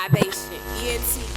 Lyvation, ENT.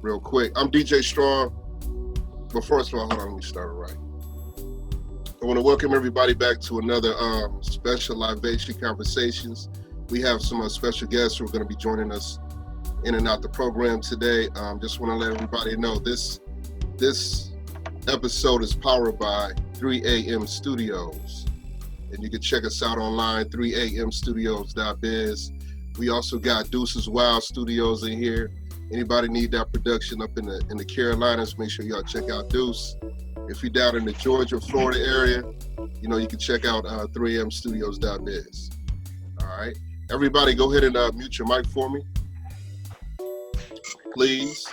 Real quick, I'm DJ Strong. But first of all, hold on, let me start it right. I want to welcome everybody back to another special Lyvation Conversations. We have some special guests who are going to be joining us in and out the program today. Just want to let everybody know this episode is powered by 3AM Studios. And you can check us out online, 3amstudios.biz. We also got Duce's Wild Studios in here. Anybody need that production up in the Carolinas, make sure y'all check out Duce. If you're down in the Georgia, Florida area, you know, you can check out 3amstudios.biz. All right. Everybody go ahead and mute your mic for me, please.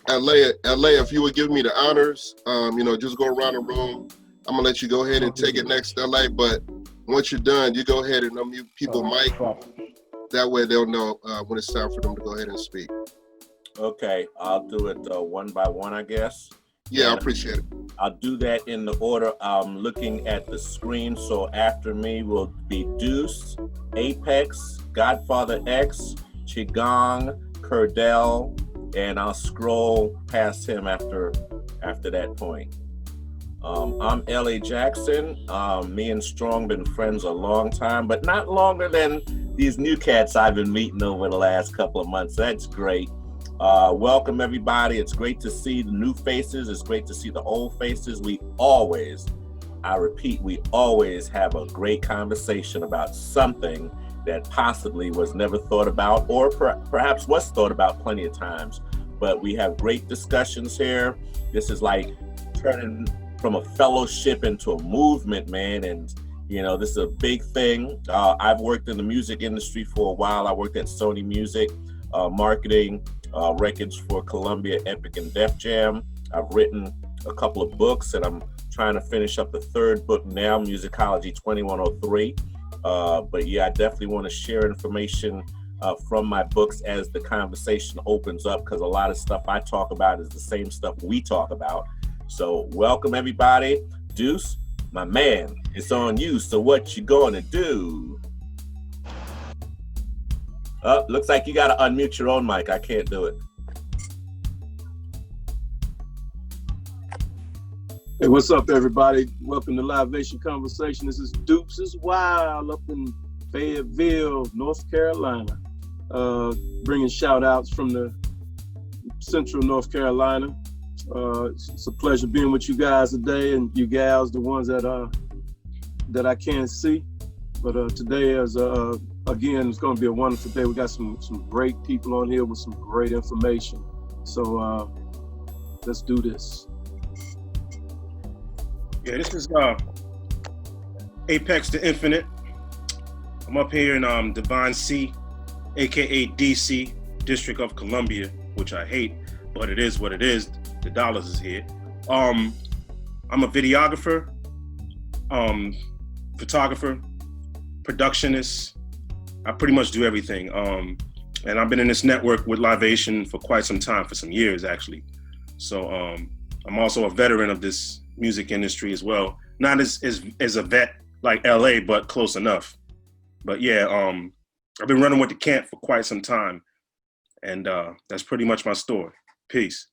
LA, if you would give me the honors, you know, just go around the room. I'm gonna let you go ahead and take it next, LA, but once you're done, you go ahead and unmute people's mic. That way they'll know when it's time for them to go ahead and speak. Okay, I'll do it one by one, I guess. Yeah, I appreciate it. I'll do that in the order I'm looking at the screen. So after me will be Duce, Apex, Godfather X, Gong, Kerdel, and I'll scroll past him after that point. I'm L.A. Jackson. Me and Strong been friends a long time, but not longer than these new cats I've been meeting over the last couple of months. That's great. Welcome everybody. It's great to see the new faces. It's great to see the old faces. We always have a great conversation about something that possibly was never thought about, or perhaps was thought about plenty of times. But we have great discussions here. This is like turning from a fellowship into a movement, man. And you know, this is a big thing. I've worked in the music industry for a while. I worked at Sony Music, marketing, records for Columbia, Epic, and Def Jam. I've written a couple of books, and I'm trying to finish up the third book now, Musicology 2103. But yeah, I definitely want to share information from my books as the conversation opens up, because a lot of stuff I talk about is the same stuff we talk about. So welcome everybody. Duce, my man, it's on you. So what you gonna do? Looks like you gotta unmute your own mic. I can't do it. Hey, what's up, everybody? Welcome to Lyvation Conversation. This is Duce's Wild up in Fayetteville, North Carolina. Bringing shout outs from the central North Carolina. It's a pleasure being with you guys today, and you gals, the ones that I can't see. But today is again, it's going to be a wonderful day. We got some great people on here with some great information. So let's do this. Yeah, this is Apex the Infinite. I'm up here in Devine C, aka DC, District of Columbia, which I hate, but it is what it is. The dollars is here. I'm a videographer, photographer, productionist. I pretty much do everything. And I've been in this network with Lyvation for quite some time, for some years actually. So I'm also a veteran of this music industry as well. Not as a vet like LA, but close enough. But yeah, I've been running with the camp for quite some time. And that's pretty much my story. Peace.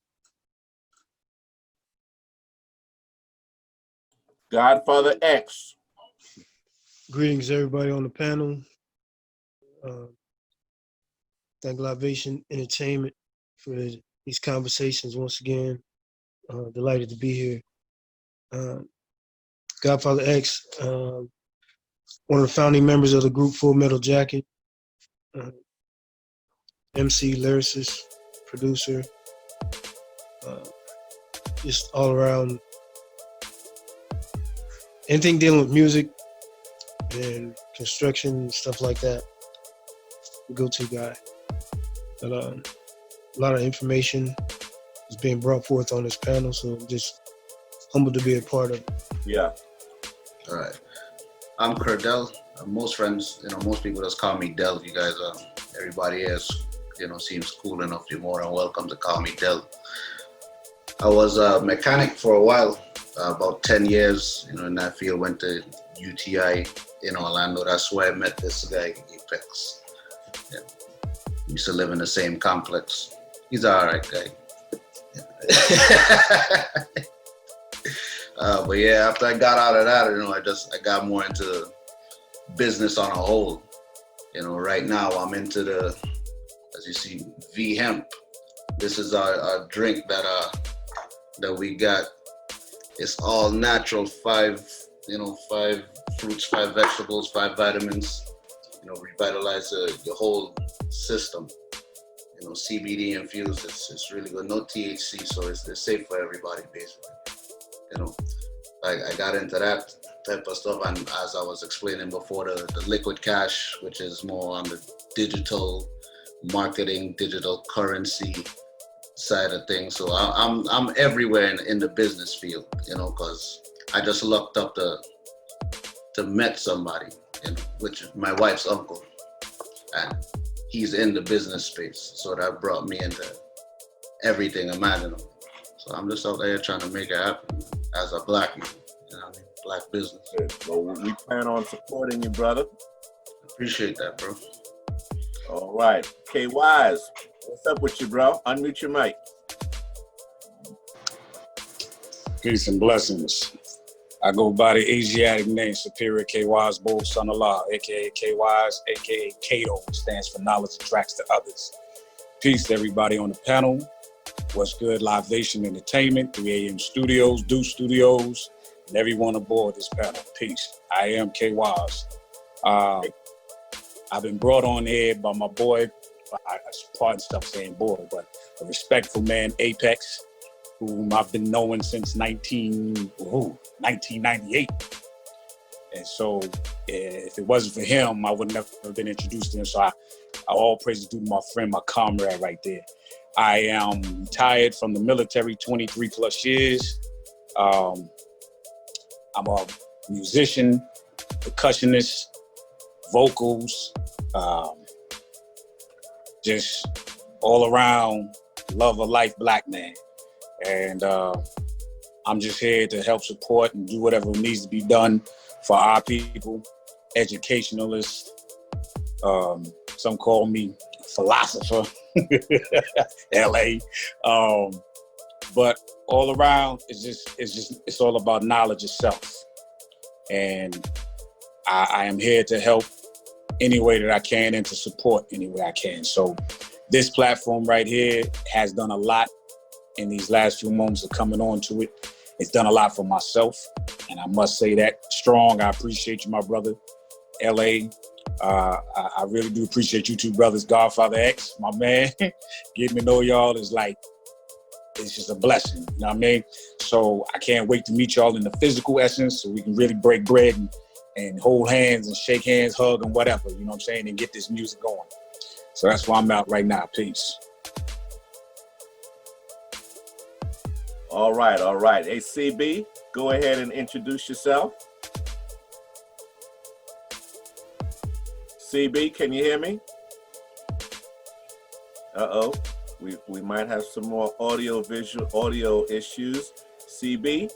Godfather X. Greetings, everybody on the panel. Thank Lyvation Entertainment for these conversations once again. Delighted to be here. Godfather X, one of the founding members of the group Full Metal Jacket, MC, lyricist, producer, just all around. Anything dealing with music and construction and stuff like that, go-to guy. But, a lot of information is being brought forth on this panel, so I'm just humbled to be a part of it. Yeah. All right. I'm Kerdel. Most friends, most people just call me Del. You guys, everybody else, seems cool enough. You're more than welcome to call me Del. I was a mechanic for a while, about 10 years, in that field. Went to UTI in Orlando. That's where I met this guy, Apex. Yeah. Used to live in the same complex. He's an all right guy. But yeah, after I got out of that, I got more into business on a whole. Right now I'm into as you see, V Hemp. This is our drink that we got. It's all natural, 5 fruits, 5 vegetables, 5 vitamins. Revitalize the whole system. CBD infused. It's really good. No THC, so it's safe for everybody, basically. I got into that type of stuff, and as I was explaining before, the liquid cash, which is more on the digital marketing, digital currency side of things. So I'm everywhere in the business field, because I just looked up to met somebody, which is my wife's uncle, and he's in the business space. So that brought me into everything imaginable. So I'm just out there trying to make it happen as a black man, black business. Well, we plan on supporting you, brother. Appreciate that, bro. All right. K Wise, what's up with you, bro? Unmute your mic. Peace and blessings. I go by the Asiatic name Superior K Wise, Bull Son of Law, aka K Wise, aka Kato, which stands for Knowledge Attracts to Others. Peace to everybody on the panel. What's good? Lyvation Entertainment, 3 AM Studios, Duce Studios, and everyone aboard this panel. Peace. I am K Wise. I've been brought on here by my boy, pardon stuff saying boy, but a respectful man, Apex, whom I've been knowing since 1998. And so if it wasn't for him, I would never have been introduced to him. So I all praise due to my friend, my comrade right there. I am retired from the military 23 plus years. I'm a musician, percussionist, vocals, just all around love of life black man. And I'm just here to help support and do whatever needs to be done for our people, educationalist. Some call me philosopher, LA. But all around, it's all about knowledge itself. And I am here to help any way that I can and to support any way I can. So this platform right here has done a lot in these last few moments of coming on to it. It's done a lot for myself, and I must say that strong. I appreciate you, my brother, LA. I really do appreciate you two brothers, Godfather X, my man. Getting to know y'all is like, it's just a blessing, you know what I mean? So I can't wait to meet y'all in the physical essence so we can really break bread and hold hands and shake hands, hug and whatever, you know what I'm saying, and get this music going. So that's why I'm out right now. Peace. All right, all right. Hey, CB, go ahead and introduce yourself. CB, can you hear me? Uh-oh, we might have some more audio issues. CB,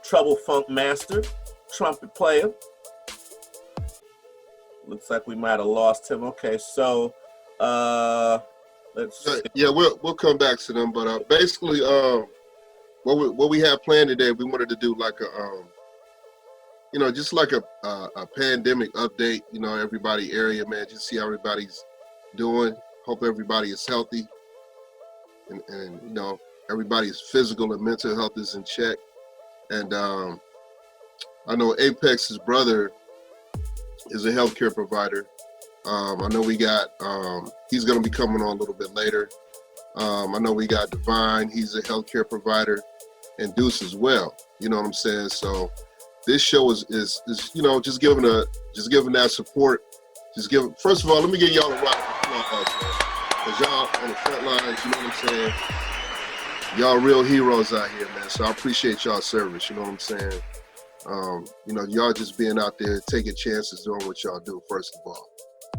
Trouble Funk Master, trumpet player. Looks like we might have lost him. Okay, so let's see. Yeah, we'll come back to them, but basically, what we have planned today, we wanted to do like a just like a pandemic update. Everybody area, man, just see how everybody's doing. Hope everybody is healthy, and everybody's physical and mental health is in check. And I know Apex's brother is a healthcare provider. I know we got he's going to be coming on a little bit later. I know we got Devine, he's a healthcare provider, and Duce as well. You know what I'm saying? So this show is just giving that support. First of all, let me give y'all a round of applause, man. Because y'all on the front lines, you know what I'm saying? Y'all real heroes out here, man. So I appreciate y'all service, you know what I'm saying? Y'all just being out there, taking chances, doing what y'all do, first of all.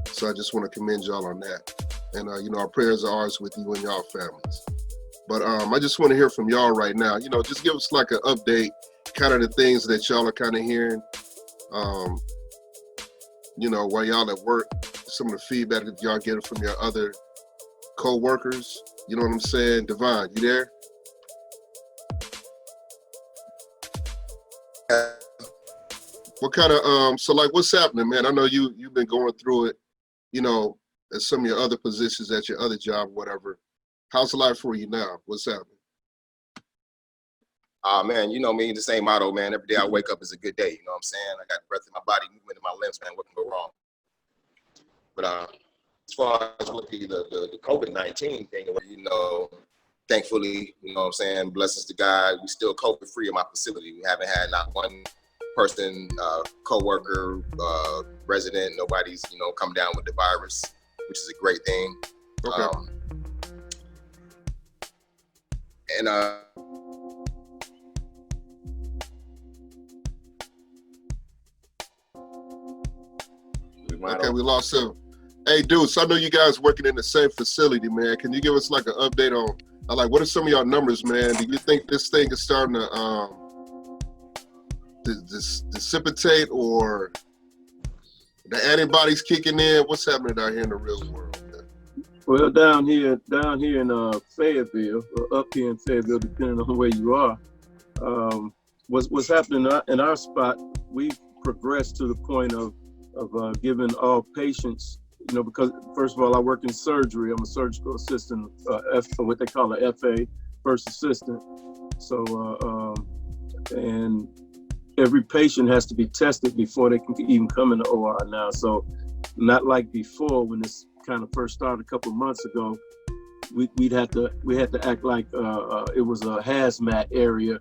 So I just want to commend y'all on that. And, our prayers are ours with you and y'all families. But I just want to hear from y'all right now. Just give us like an update, kind of the things that y'all are kind of hearing, while y'all at work, some of the feedback that y'all getting from your other co-workers. You know what I'm saying? Devine, you there? What kind of, so like what's happening, man? I know you've been going through it, at some of your other positions at your other job, whatever. How's life for you now? What's happening? Man, you know me, the same motto, man. Every day I wake up is a good day. You know what I'm saying? I got breath in my body, movement in my limbs, man. What can go wrong? But as far as with the COVID-19 thing, thankfully, you know what I'm saying, blessings to God, we still COVID free in my facility. We haven't had not one person, co-worker, resident, nobody's, come down with the virus, which is a great thing. Okay. Okay, we lost him. Hey, Duce, I know you guys working in the same facility, man. Can you give us like an update on, like, what are some of y'all numbers, man? Do you think this thing is starting to dissipate, or the antibodies kicking in? What's happening out here in the real world, man? Well, down here in Fayetteville, or up here in Fayetteville, depending on where you are, what's happening in our spot, we've progressed to the point of giving all patients, because first of all, I work in surgery. I'm a surgical assistant, what they call a FA, first assistant. So, and every patient has to be tested before they can even come in the OR now. So not like before when this kind of first started a couple of months ago, we had to act like it was a hazmat area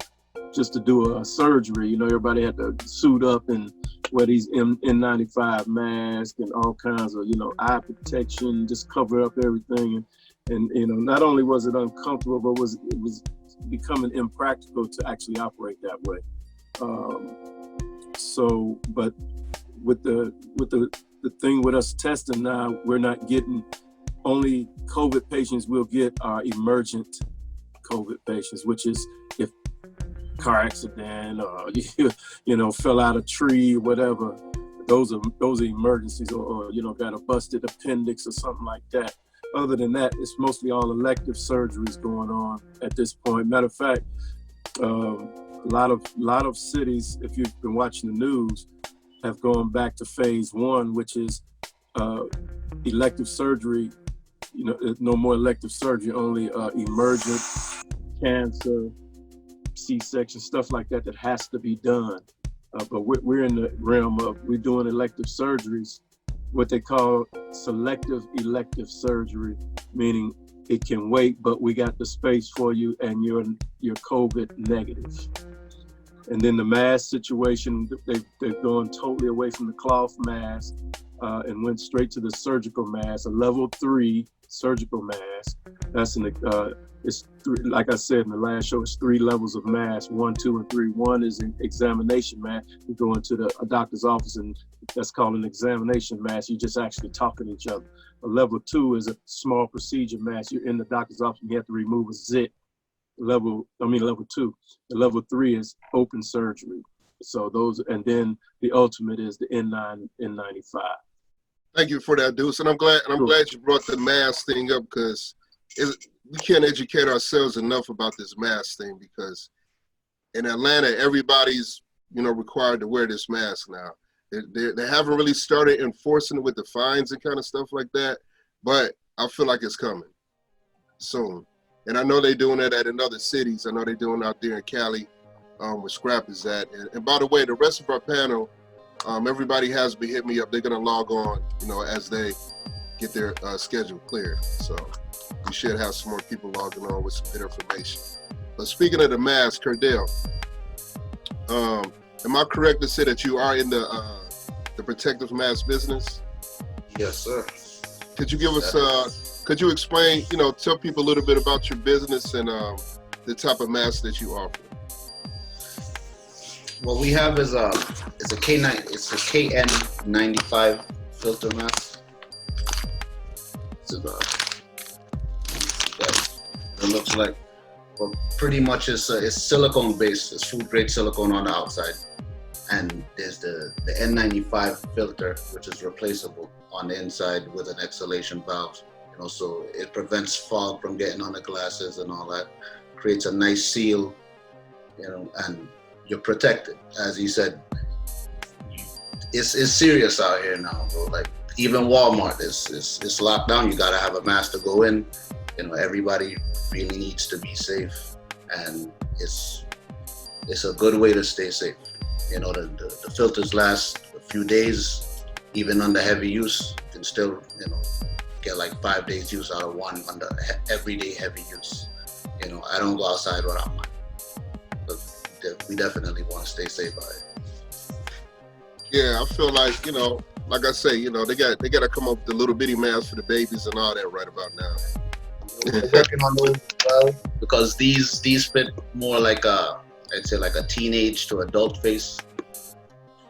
just to do a surgery. Everybody had to suit up and wear these N95 masks and all kinds of, eye protection, just cover up everything. And not only was it uncomfortable, but it was becoming impractical to actually operate that way. But with the thing with us testing now, we're not getting only COVID patients. We'll get our emergent COVID patients, which is if car accident or fell out a tree, whatever. Those are emergencies, or got a busted appendix or something like that. Other than that, it's mostly all elective surgeries going on at this point. Matter of fact, a lot of cities, if you've been watching the news, have gone back to phase 1, which is elective surgery. No more elective surgery, only emergent, cancer, C-section, stuff like that has to be done. But we're in the realm of, we're doing elective surgeries, what they call selective elective surgery, meaning it can wait, but we got the space for you and you're COVID negative. And then the mask situation, they've gone totally away from the cloth mask and went straight to the surgical mask, a level 3 surgical mask. That's it's 3, like I said in the last show, it's 3 levels of mask, 1, 2, and 3. 1 is an examination mask. You go into a doctor's office and that's called an examination mask. You just actually talking to each other. A level 2 is a small procedure mask. You're in the doctor's office and you have to remove a zit. Level 2. The level 3 is open surgery. So those, and then the ultimate is the N95. Thank you for that, Duce. And I'm glad you brought the mask thing up, because we can't educate ourselves enough about this mask thing, because in Atlanta, everybody's, required to wear this mask now. They haven't really started enforcing it with the fines and kind of stuff like that, but I feel like it's coming soon. And I know they're doing it in other cities. I know they're doing it out there in Cali, where Scrap is at. And by the way, the rest of our panel, everybody has been hitting me up. They're gonna log on, as they get their schedule cleared. So we should have some more people logging on with some good information. But speaking of the mask, Kerdel, am I correct to say that you are in the protective mask business? Yes, sir. Could you give us, could you explain, tell people a little bit about your business and the type of mask that you offer? What we have is it's a KN95 filter mask. It looks like, well, pretty much it's silicone based. It's food grade silicone on the outside, and there's the N95 filter, which is replaceable on the inside with an exhalation valve. So it prevents fog from getting on the glasses and all that. Creates a nice seal, and you're protected. As he said, it's serious out here now, bro. Like even Walmart is locked down. You gotta have a mask to go in. Everybody really needs to be safe, and it's a good way to stay safe. The filters last a few days, even under heavy use. You can still, get like 5 days use out of one under everyday heavy use. I don't go outside without mine. But we definitely want to stay safe out here. Yeah, I feel like, like I say, they got to come up with the little bitty masks for the babies and all that right about now. We're working on those as well, because these fit more like I'd say like a teenage to adult face.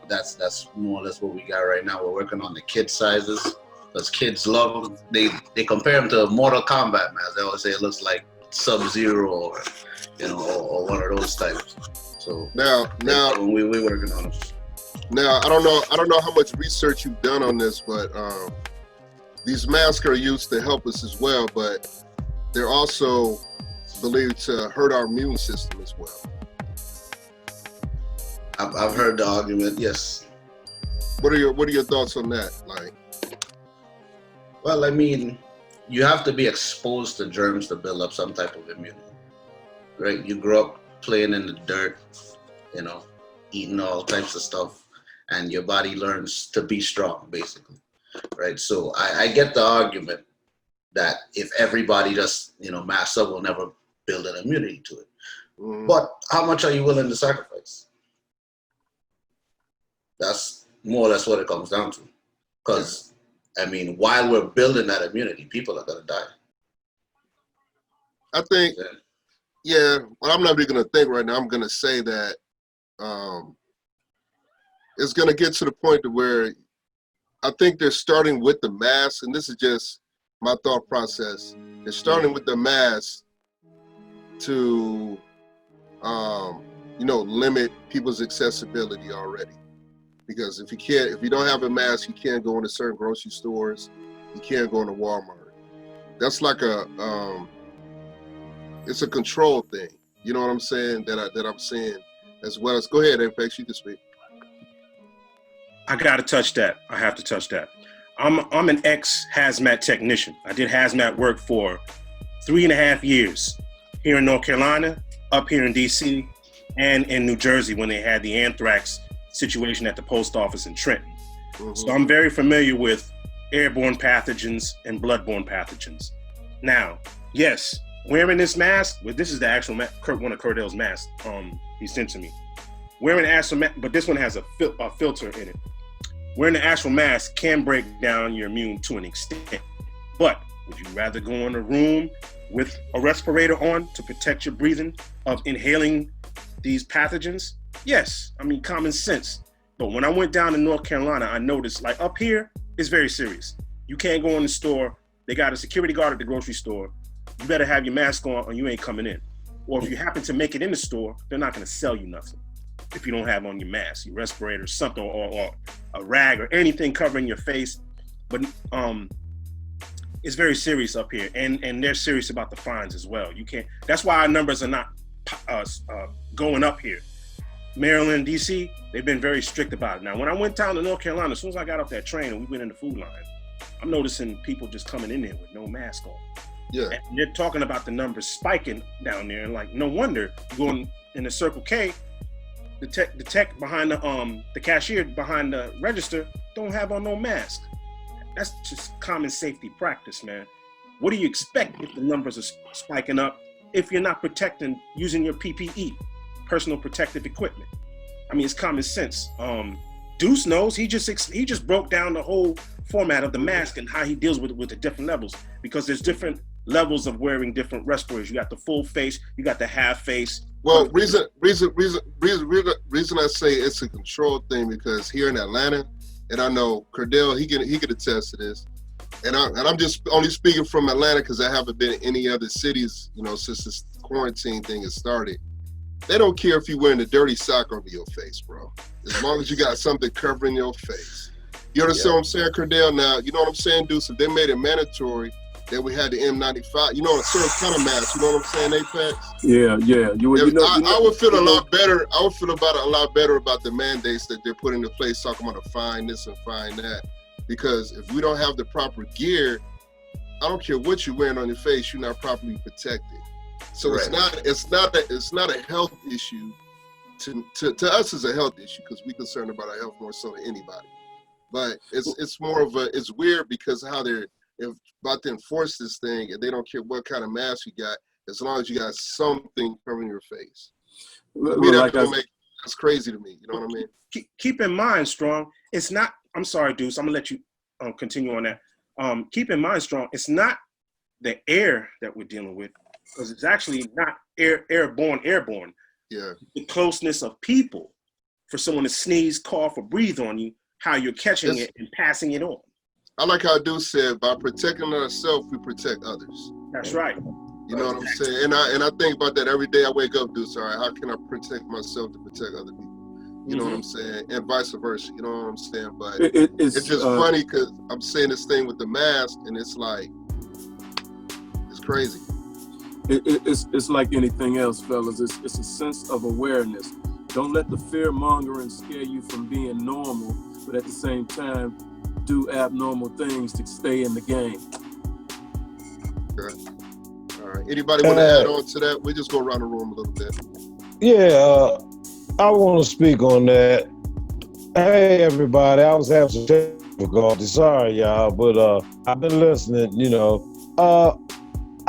That's more or less what we got right now. We're working on the kid sizes, because kids love them. They compare them to Mortal Kombat masks. They always say it looks like Sub-Zero or or one of those types. So now we're working on them. Now I don't know how much research you've done on this, but these masks are used to help us as well, but they're also believed to hurt our immune system as well. I've heard the argument, yes. What are your thoughts on that? Like, well, I mean, you have to be exposed to germs to build up some type of immunity, right? You grow up playing in the dirt, eating all types of stuff, and your body learns to be strong, basically, right? So I get the argument that if everybody just, mask up, we'll never build an immunity to it. But how much are you willing to sacrifice? That's more or less what it comes down to. Because, while we're building that immunity, people are going to die. I think, well, I'm not even going to think right now. I'm going to say that it's going to get to the point to where I think they're starting with the mask, and this is just my thought process. They're starting with the mask to, limit people's accessibility already. Because if you don't have a mask, you can't go into certain grocery stores. You can't go into Walmart. That's like it's a control thing. You know what I'm saying? That I'm seeing as well as. Go ahead, Apex. You can speak. I gotta touch that. I have to touch that. I'm an ex-hazmat technician. I did hazmat work for 3.5 years here in North Carolina, up here in DC, and in New Jersey when they had the anthrax situation at the post office in Trenton. So I'm very familiar with airborne pathogens and bloodborne pathogens. Now, yes, wearing this mask, this is the actual one of Kerdel's masks he sent to me. Wearing an actual mask, but this one has a filter in it. Wearing an actual mask can break down your immune to an extent. But would you rather go in a room with a respirator on to protect your breathing of inhaling these pathogens? Yes, common sense. But when I went down to North Carolina, I noticed, like up here, it's very serious. You can't go in the store. They got a security guard at the grocery store. You better have your mask on or you ain't coming in. Or if you happen to make it in the store, they're not gonna sell you nothing if you don't have on your mask, your respirator, something, or a rag or anything covering your face. But it's very serious up here, and they're serious about the fines as well. You can't. That's why our numbers are not going up here. Maryland, DC, they've been very strict about it. Now, when I went down to North Carolina, as soon as I got off that train and we went in the food line, I'm noticing people just coming in there with no mask on. Yeah. And they're talking about the numbers spiking down there, and like, no wonder going in the Circle K, the tech behind the cashier behind the register don't have on no mask. That's just common safety practice, man. What do you expect if the numbers are spiking up if you're not protecting using your PPE, personal protective equipment? I mean, it's common sense. Duce knows. He just broke down the whole format of the mask and how he deals with the different levels, because there's different levels of wearing different respirators. You got the full face, you got the half face. Well, reason I say it's a control thing, because here in Atlanta, and I know Kerdel, he could attest to this, and I'm just only speaking from Atlanta because I haven't been in any other cities, since this quarantine thing has started. They don't care if you're wearing a dirty sock over your face, bro. As long as you got something covering your face. You understand what I'm saying, Kerdel? Now, you know what I'm saying, Duce? If they made it mandatory that we had the N95, a certain kind of mask, you know what I'm saying, Apex? Yeah. I would feel a lot better. I would feel a lot better about the mandates that they're putting into place, talking about a fine this and fine that. Because if we don't have the proper gear, I don't care what you're wearing on your face, you're not properly protected. So right. It's not a health issue. To us, it's a health issue because we're concerned about our health more so than anybody. But it's more of it's weird because how they're about to enforce this thing, and they don't care what kind of mask you got, as long as you got something covering your face. That's crazy to me. You know what I mean? Keep in mind, Strong, it's not. I'm sorry, Duce. I'm gonna let you continue on that. Keep in mind, Strong, it's not the air that we're dealing with, because it's actually not airborne. Yeah. The closeness of people, for someone to sneeze, cough, or breathe on you, how you're catching it and passing it on. I like how Duce said, by protecting ourselves, we protect others. That's right. You know what I'm saying? And I think about that every day I wake up, Duce. All right, how can I protect myself to protect other people? You know what I'm saying? And vice versa. You know what I'm saying? But it's just funny because I'm saying this thing with the mask, and it's like, it's crazy. It's like anything else, fellas. It's a sense of awareness. Don't let the fear mongering scare you from being normal, but at the same time, do abnormal things to stay in the game. Okay. All right. Anybody want to add on to that? We just go around the room a little bit. Yeah, I want to speak on that. Hey, everybody, I was having some difficulty. Sorry, y'all, but I've been listening,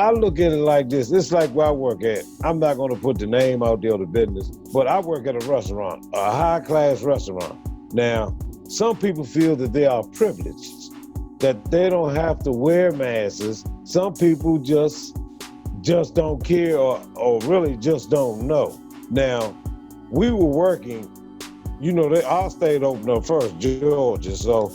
I look at it like this. It's like where I work at. I'm not going to put the name out there of the business, but I work at a restaurant, a high-class restaurant. Now, some people feel that they are privileged, that they don't have to wear masks. Some people just don't care or really just don't know. Now, we were working, our state opened up first, Georgia, so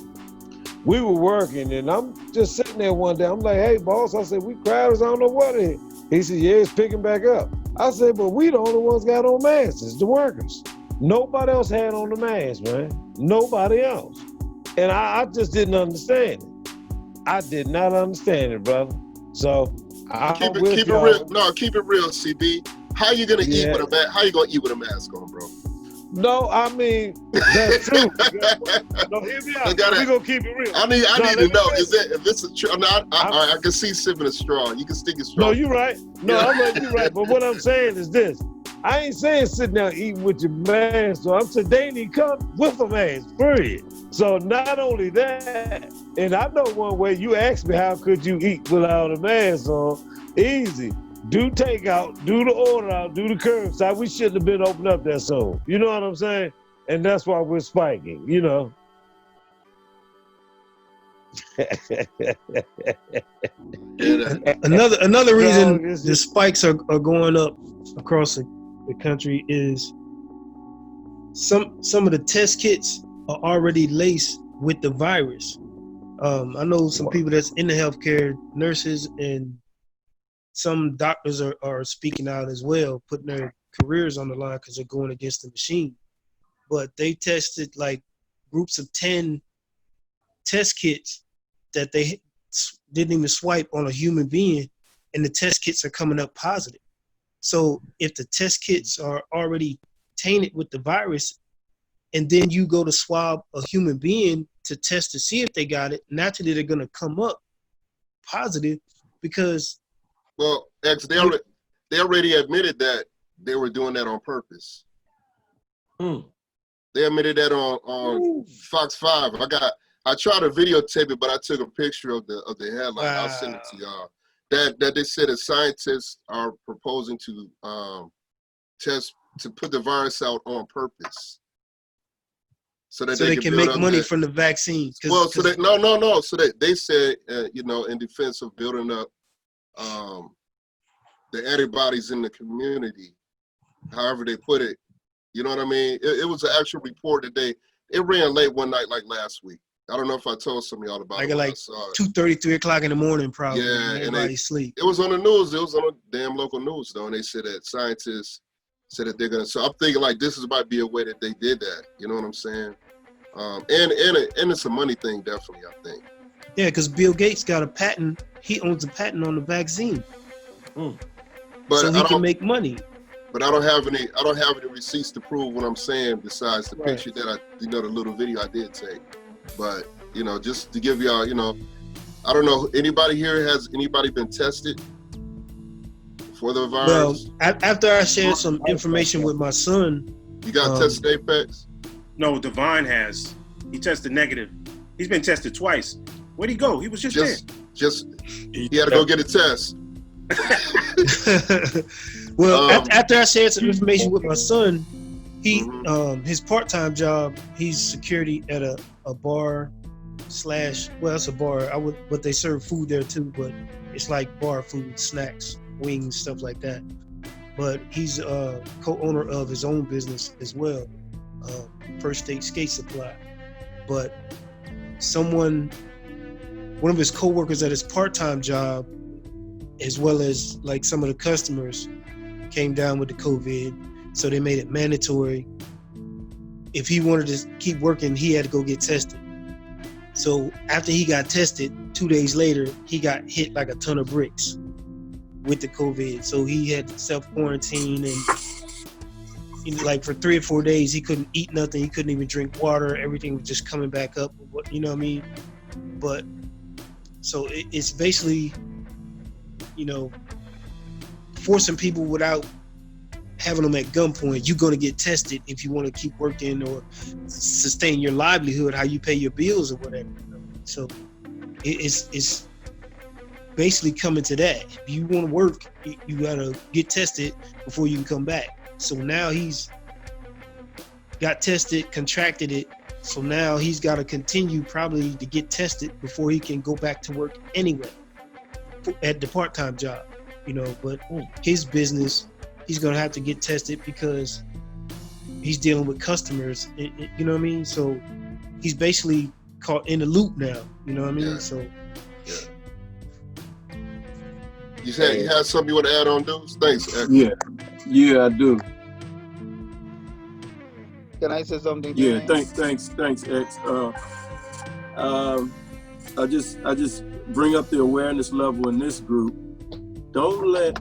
we were working, and I'm just sitting there one day. I'm like, hey, boss, I said, we crowded, I don't know what it is. He said, yeah, it's picking back up. I said, but we the only ones got on masks, it's the workers. Nobody else had on the mask, man. Nobody else. And I just didn't understand it. I did not understand it, brother. So keep it real. No, keep it real, CB. How you gonna eat with a mask? How you gonna eat with a mask on, bro? No, I mean, that's true. No, hear me out. We're going to keep it real. I need to know, if this is true? I can see sipping a straw. You can stick a straw. No, you're right. No, I'm like, you're right. But what I'm saying is this. I ain't saying sit down eating with your mask on. I'm saying they need to come with a mask, period. So not only that, and I know one way, you asked me how could you eat without a mask on. Easy. Do takeout, do the order out, do the curbside. We shouldn't have been opened up that soon. You know what I'm saying? And that's why we're spiking, Another reason the spikes are going up across the country is some of the test kits are already laced with the virus. I know some people that's in the healthcare, nurses, and some doctors are speaking out as well, putting their careers on the line because they're going against the machine. But they tested like groups of 10 test kits that they didn't even swipe on a human being, and the test kits are coming up positive. So if the test kits are already tainted with the virus, and then you go to swab a human being to test to see if they got it, naturally they're gonna come up positive because. Well, X, they already admitted that they were doing that on purpose. They admitted that on Fox 5. I tried to videotape it, but I took a picture of the headline. Wow. I'll send it to y'all. That they said that scientists are proposing to put the virus out on purpose, so they can make money from the vaccine. Well, so they no. So they said, in defense of building up the antibodies in the community, however they put it. You know what I mean? It was an actual report that it ran late one night, like last week. I don't know if I told some of y'all about it. Like 2:30, 3 o'clock in the morning, probably. Yeah, and everybody sleep. It was on the news. It was on the damn local news, though, and they said that scientists said that they're gonna. So I'm thinking like this might be a way that they did that. You know what I'm saying? And it's a money thing, definitely. I think. Yeah, because Bill Gates got a patent. He owns a patent on the vaccine, but so he can make money. But I don't have any receipts to prove what I'm saying besides the picture that the little video I did take. But just to give y'all, I don't know. Has anybody been tested for the virus? Well, after I shared some information with my son, you got tested, Apex? No, Devine has. He tested negative. He's been tested twice. Where'd he go? He was just there. He had to go get a test. Well, after I shared some information with my son, he his part-time job, he's security at a bar it's a bar. But they serve food there too, but it's like bar food, snacks, wings, stuff like that. But he's a co-owner of his own business as well, First State Skate Supply. But one of his co-workers at his part-time job, as well as like some of the customers, came down with the COVID, so they made it mandatory. If he wanted to keep working, he had to go get tested. So after he got tested, 2 days later, he got hit like a ton of bricks with the COVID. So he had to self-quarantine, and like for 3 or 4 days, he couldn't eat nothing. He couldn't even drink water. Everything was just coming back up. You know what I mean? But so it's basically, forcing people without having them at gunpoint. You're going to get tested if you want to keep working or sustain your livelihood, how you pay your bills or whatever. So it's basically coming to that. If you want to work, you got to get tested before you can come back. So now he's got tested, contracted it. So now he's got to continue probably to get tested before he can go back to work anyway at the part-time job. But his business, he's gonna have to get tested because he's dealing with customers. You know what I mean? So he's basically caught in the loop now. You know what I mean? Yeah. So you said you had something you want to add on, Duce? Thanks, X. Yeah, I do. Can I say something? Yeah, thanks, X. I just bring up the awareness level in this group. Don't let,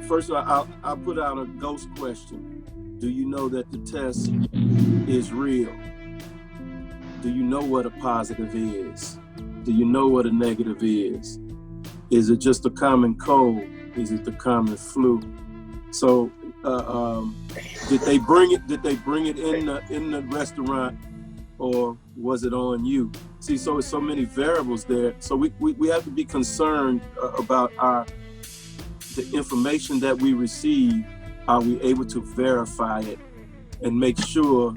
first of all, I'll put out a ghost question. Do you know that the test is real? Do you know what a positive is? Do you know what a negative is? Is it just a common cold? Is it the common flu? So, did they bring it in the restaurant, or was it on you? See, so it's so many variables there. So we have to be concerned about the information that we receive. Are we able to verify it and make sure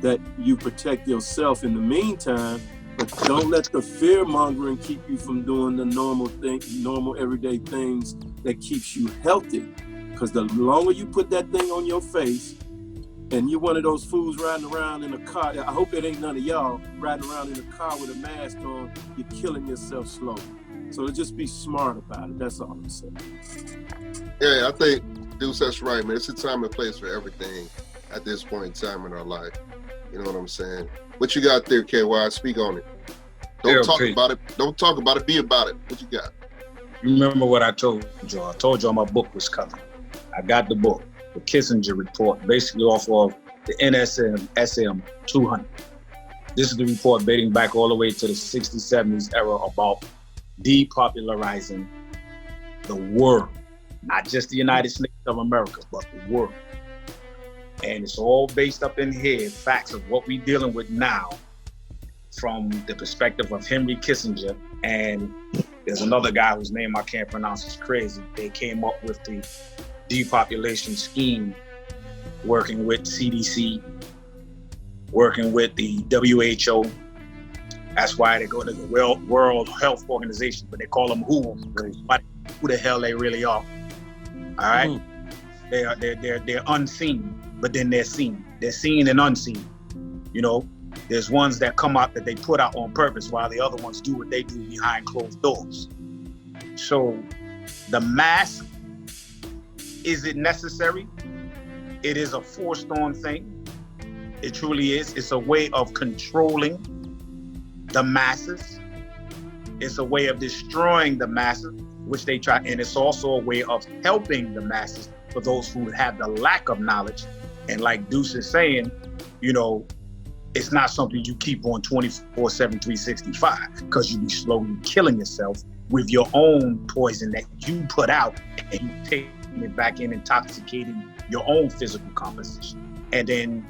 that you protect yourself in the meantime? But don't let the fear mongering keep you from doing the normal everyday things that keeps you healthy. Because the longer you put that thing on your face, and you're one of those fools riding around in a car, I hope it ain't none of y'all riding around in a car with a mask on, you're killing yourself slowly. So just be smart about it. That's all I'm saying. Yeah, I think, Duce, that's right, man. It's a time and place for everything at this point in time in our life. You know what I'm saying? What you got there, KY? Speak on it. Don't talk about it. Don't talk about it. Be about it. What you got? Remember what I told you. I told you my book was coming. I got the book, the Kissinger report, basically off of the NSM SM 200. This is the report dating back all the way to the 60s, 70s era about depopularizing the world, not just the United States of America, but the world. And it's all based up in here, facts of what we're dealing with now from the perspective of Henry Kissinger. And there's another guy whose name I can't pronounce, it's crazy. They came up with the depopulation scheme, working with CDC, working with the WHO. That's why they go to the World Health Organization, but they call them WHO. Who the hell they really are? All right, they're unseen, but then they're seen. They're seen and unseen. You know, there's ones that come out that they put out on purpose, while the other ones do what they do behind closed doors. So, the mask, is it necessary? It is a forced on thing. It truly is. It's a way of controlling the masses. It's a way of destroying the masses, which they try, and it's also a way of helping the masses for those who have the lack of knowledge. And like Duce is saying, you know, it's not something you keep on 24/7, 365, because you be slowly killing yourself with your own poison that you put out, and you take it back in, intoxicating your own physical composition. And then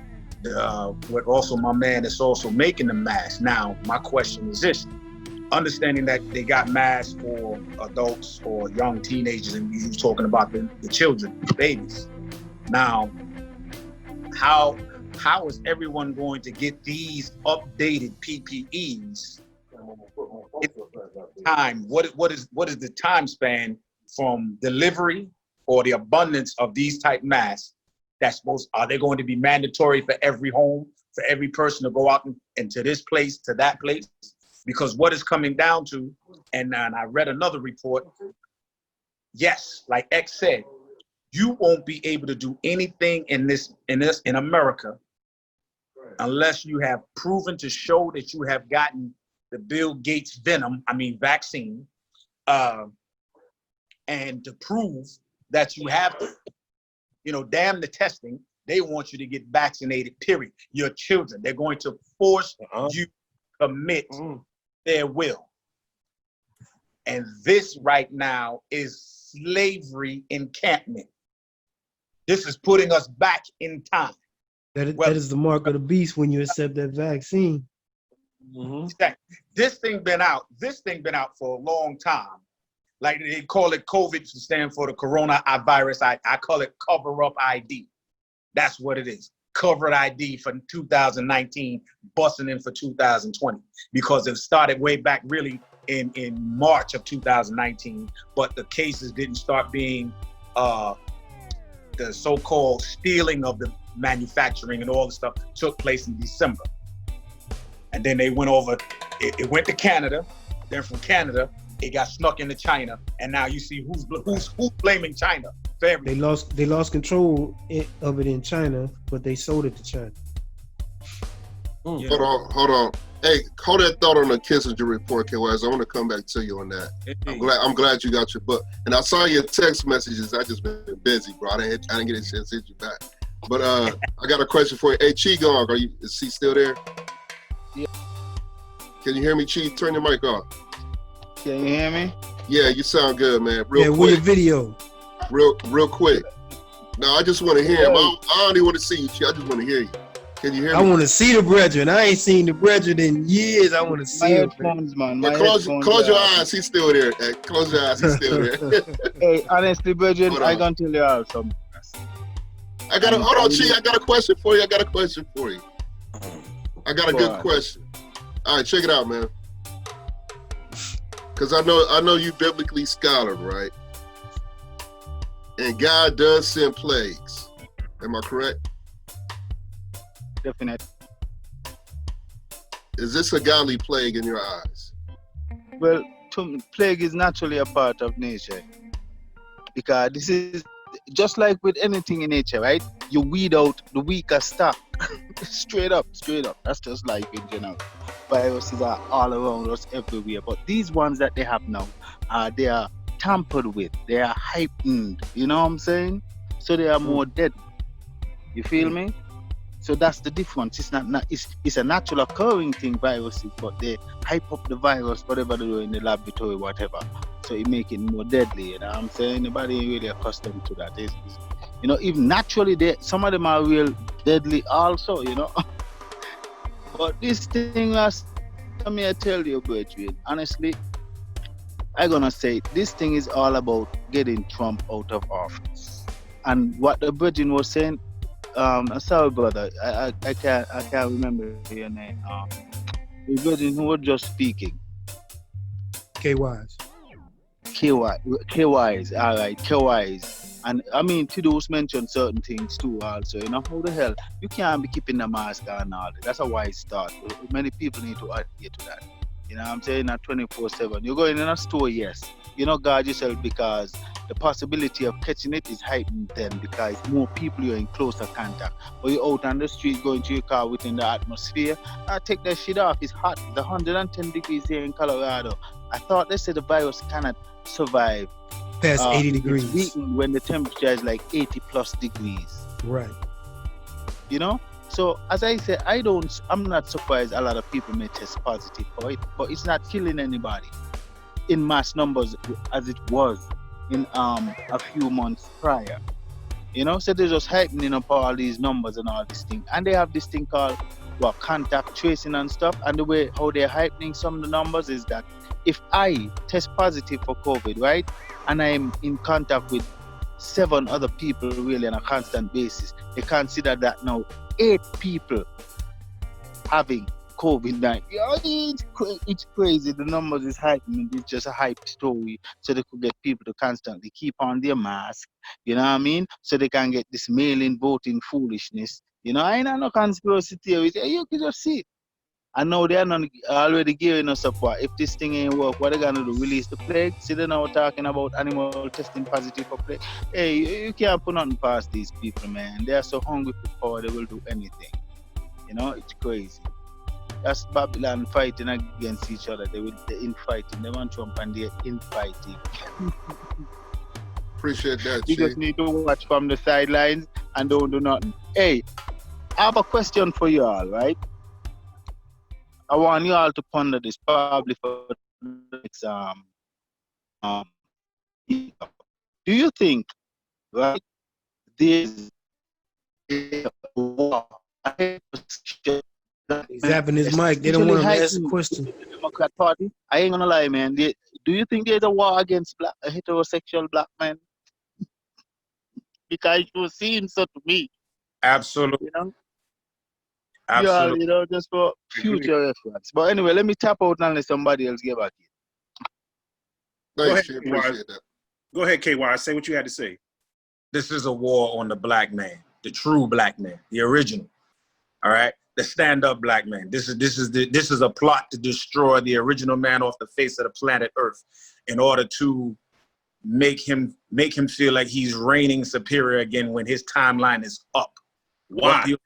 what also my man is also making the mask. Now, my question is this: understanding that they got masks for adults or young teenagers, and you talking about the children, the babies. Now, how is everyone going to get these updated PPEs? Time. What is the time span from delivery or the abundance of these type masks? Are they going to be mandatory for every home, for every person to go out into this place, to that place? Because what is coming down to, and I read another report, yes, like X said, you won't be able to do anything in America unless you have proven to show that you have gotten the Bill Gates vaccine, and to prove that you have, damn the testing, they want you to get vaccinated, period. Your children, they're going to force you to commit their will. And this right now is slavery encampment. This is putting us back in time. That is the mark of the beast when you accept that vaccine. This thing been out for a long time. Like they call it COVID to stand for the coronavirus. I call it cover-up ID. That's what it is. Covered ID for 2019, busting in for 2020. Because it started way back really in March of 2019, but the cases didn't start being the so-called stealing of the manufacturing and all the stuff took place in December. And then they went over, it went to Canada. Then from Canada, it got snuck into China. And now you see who's blaming China for everything. They lost control of it in China, but they sold it to China. Yeah. Hold on. Hey, hold that thought on the Kissinger report, KYS. I want to come back to you on that. I'm glad you got your book. And I saw your text messages. I just been busy, bro. I didn't get a chance to hit you back. But I got a question for you. Hey, Chi Gong, is he still there? Yeah. Can you hear me, Chi? Turn your mic off. Can you hear me? Yeah, you sound good, man. Real quick. With your video. Real quick. No, I just want to hear him. I don't even want to see you, Chi. I just want to hear you. Can you hear me? I want to see the brethren. I ain't seen the brethren in years. I want to see him. Close your eyes. He's still there. Hey, close your eyes. He's still there. Hey, honestly, brethren, I can tell you all something. Hold on, Chi. I got a question for you. I got a good question. All right, check it out, man. Because I know you biblically scholar, right? And God does send plagues. Am I correct? Definitely. Is this a godly plague in your eyes? Well, plague is naturally a part of nature. Because this is just like with anything in nature, right? You weed out the weaker stuff. Straight up. That's just life in general. Viruses are all around us everywhere. But these ones that they have now, they are tampered with. They are heightened. You know what I'm saying? So they are more dead. You feel me? So that's the difference. It's not it's a natural occurring thing, viruses, but they hype up the virus, whatever they do in the laboratory, whatever. So it make it more deadly. You know what I'm saying? Nobody ain't really accustomed to that. You know, even naturally, some of them are real deadly also. You know. But this thing, let me tell you, brethren, honestly, I'm gonna say this thing is all about getting Trump out of office. And what the brethren was saying. Sorry, brother. I can't remember your name. The person who was just speaking. K-Wise. K-Wise. All right, K-Wise. And I mean, Duce mentioned certain things too. Also, you know, how the hell you can't be keeping the mask on and all that. That's a wise thought. Many people need to adhere to that. You know what I'm saying? At 24/7. You're going in a store, yes. You know, guard yourself because the possibility of catching it is heightened then because more people you're in closer contact. Or you're out on the street going to your car within the atmosphere. Take that shit off. It's hot. It's 110 degrees here in Colorado. I thought they said the virus cannot survive past 80 degrees. It's weakened when the temperature is like 80 plus degrees. Right. You know? So as I said, I'm not surprised a lot of people may test positive for it, but it's not killing anybody in mass numbers as it was in a few months prior. You know, so they're just heightening up all these numbers and all this thing. And they have this thing called contact tracing and stuff. And the way how they're heightening some of the numbers is that if I test positive for COVID, right, and I'm in contact with 7 other people really on a constant basis, they consider that now 8 people having COVID-19. It's crazy. The numbers is heightening. It's just a hype story. So they could get people to constantly keep on their mask. You know what I mean? So they can get this mail-in voting foolishness. You know, I ain't no conspiracy theories. You can just see it. I know they're not already giving us support. If this thing ain't work, what are they gonna do? Release the plague? See, they're now talking about animal testing positive for plague. Hey, you can't put nothing past these people, man. They're so hungry for power, they will do anything. You know, it's crazy. That's Babylon fighting against each other. They're infighting. They want Trump and they're infighting. Appreciate that, You just need to watch from the sidelines and don't do nothing. Hey, I have a question for you all, right? I want you all to ponder this probably for the next do you think, right, there's a war? He's having his mic. They don't want him to ask a question. The Democrat Party. I ain't gonna lie, man. Do you think there's a war against heterosexual black men? Because you seem so to me. Absolutely. You know? Absolutely. Yeah, you know, just for future reference. But anyway, let me tap out and let somebody else get back in. Thanks, Chief. Appreciate that. Go ahead, KY. Say what you had to say. This is a war on the black man, the true black man, the original. All right, the stand-up black man. This is a plot to destroy the original man off the face of the planet Earth, in order to make him feel like he's reigning superior again when his timeline is up. Why? What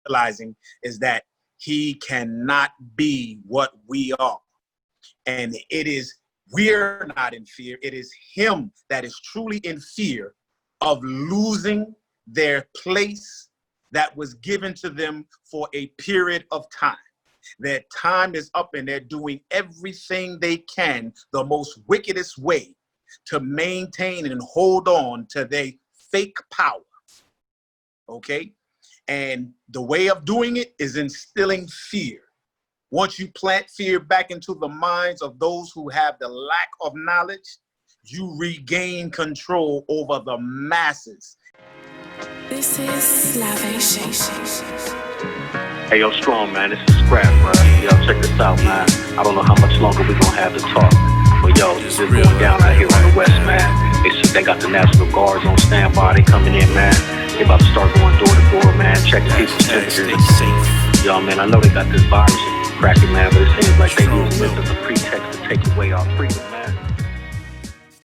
realizing is that he cannot be what we are, and we're not in fear. It is him that is truly in fear of losing their place that was given to them for a period of time. Their time is up and they're doing everything they can, the most wickedest way, to maintain and hold on to their fake power. Okay? And the way of doing it is instilling fear. Once you plant fear back into the minds of those who have the lack of knowledge, you regain control over the masses. This is Lyvation. Hey, yo, Strong, man, this is Scrap, bro. Yo, check this out, man. I don't know how much longer we gonna have to talk. But, yo, this is going down out here on the West, man. They got the National Guards on standby. They coming in, man. They about to start going door to door, man. Checking people's temperatures. Yo, man, I know they got this virus cracking, man, but it seems like they using this as a pretext to take away our freedom, man.